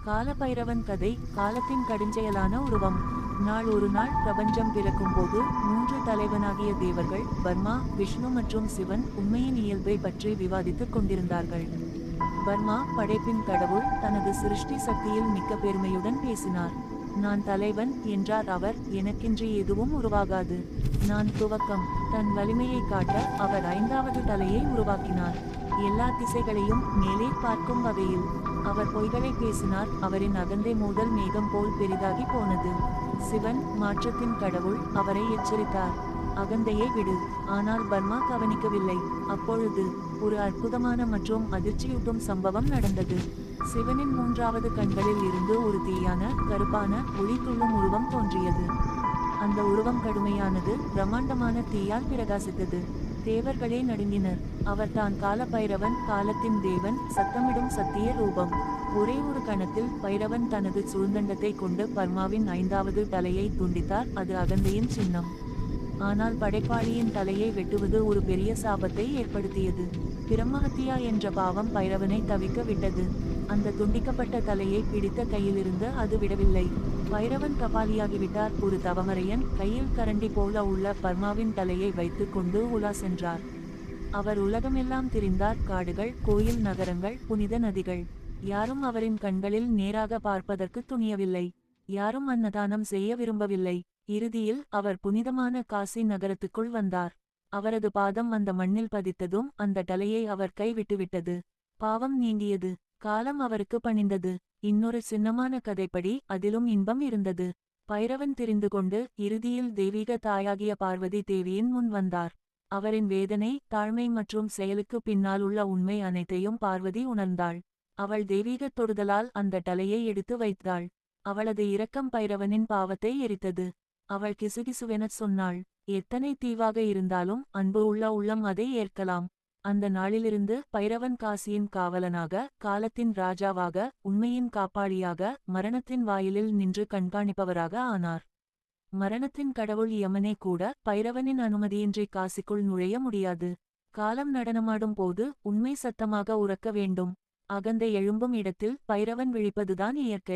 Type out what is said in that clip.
காலபைரவன் கதை. காலத்தின் கடுஞ்செயலான உருவம். நாள் ஒரு நாள் பிரபஞ்சம் பிறக்கும்போது 3 தலைவனாகிய தேவர்கள் பர்மா, விஷ்ணு மற்றும் சிவன் உண்மையின் இயல்பை பற்றி விவாதித்துக் கொண்டிருந்தார்கள். பர்மா, படைப்பின் கடவுள், தனது சிருஷ்டி சக்தியில் மிக்க பெருமையுடன் பேசினார். நான் தலைவன் என்றார் அவர், எனக்கின்றி எதுவும் உருவாகாது. நான் துவக்கம். தன் வலிமையை காட்ட அவர் 5வது தலையை உருவாக்கினார், எல்லா திசைகளையும் மேலே பார்க்கும் வகையில். அவர் பொய்களை பேசினார், அவரின் அகந்தை மோதல் மேகம் போல் பெரிதாகி போனது. சிவன், மாற்றத்தின் கடவுள், அவரை எச்சரித்தார், அகந்தையை விடு. ஆனால் பர்மா கவனிக்கவில்லை. அப்பொழுது ஒரு அற்புதமான மற்றும் அதிர்ச்சியூட்டும் சம்பவம் நடந்தது. சிவனின் 3வது கண்களில் இருந்து ஒரு தீயான, கருப்பான, ஒளி துள்ளும் உருவம் தோன்றியது. அந்த உருவம் கடுமையானது, பிரம்மாண்டமான தீயால் பிரகாசித்தது. தேவர்களே நடுங்கினர். அவர் தான் காலபைரவன், காலத்தின் தேவன், சத்தமிடும் சத்திய ரூபம். ஒரே ஒரு கணத்தில் பைரவன் தனது சுழுந்தண்டத்தை கொண்டு பர்மாவின் 5வது தலையை துண்டித்தார். அது அகந்தையின் சின்னம். ஆனால் படைப்பாளியின் தலையை வெட்டுவது ஒரு பெரிய சாபத்தை ஏற்படுத்தியது. பிரம்மஹத்தியா என்ற பாவம் பைரவனை தவிக்க விட்டது. அந்த துண்டிக்கப்பட்ட தலையை பிடித்த கையிலிருந்து அது விடவில்லை. பைரவன் கபாலியாகிவிட்டார். ஒரு தவமரையன் கையில் கரண்டி போல உள்ள பர்மாவின் தலையை வைத்து கொண்டு உலா சென்றார். அவர் உலகமெல்லாம் திரிந்தார். காடுகள், கோயில், நகரங்கள், புனித நதிகள். யாரும் அவரின் கண்களில் நேராக பார்ப்பதற்கு துணியவில்லை. யாரும் அன்னதானம் செய்ய விரும்பவில்லை. இறுதியில் அவர் புனிதமான காசி நகரத்துக்குள் வந்தார். அவரது பாதம் அந்த மண்ணில் பதித்ததும் அந்த தலையை அவர் கைவிட்டுவிட்டது. பாவம் நீங்கியது. காலம் அவருக்கு பணிந்தது. இன்னொரு சின்னமான கதைப்படி அதிலும் இன்பம் இருந்தது. பைரவன் தெரிந்து கொண்டு இறுதியில் தெய்வீக தாயாகிய பார்வதி தேவியின் முன் வந்தார். அவரின் வேதனை, தாழ்மை மற்றும் செயலுக்கு பின்னால் உள்ள உண்மை அனைத்தையும் பார்வதி உணர்ந்தாள். அவள் தெய்வீக தொடுதலால் அந்த தலையை எடுத்து வைத்தாள். அவளது இரக்கம் பைரவனின் பாவத்தை எரித்தது. அவள் கிசுகிசுவெனச் சொன்னாள், எத்தனை தீவாக இருந்தாலும் அன்பு உள்ள உள்ளம் அதை ஏற்கலாம். அந்த நாளிலிருந்து பைரவன் காசியின் காவலனாக, காலத்தின் ராஜாவாக, உண்மையின் காப்பாளியாக, மரணத்தின் வாயிலில் நின்று கண்காணிப்பவராக ஆனார். மரணத்தின் கடவுள் யமனே கூட பைரவனின் அனுமதியின்றி காசிக்குள் நுழைய முடியாது. காலம் நடனமாடும் போது உண்மை சத்தமாக உரக்க வேண்டும். அகந்தை எழும்பும் இடத்தில் பைரவன் விழிப்பதுதான் இயற்கை.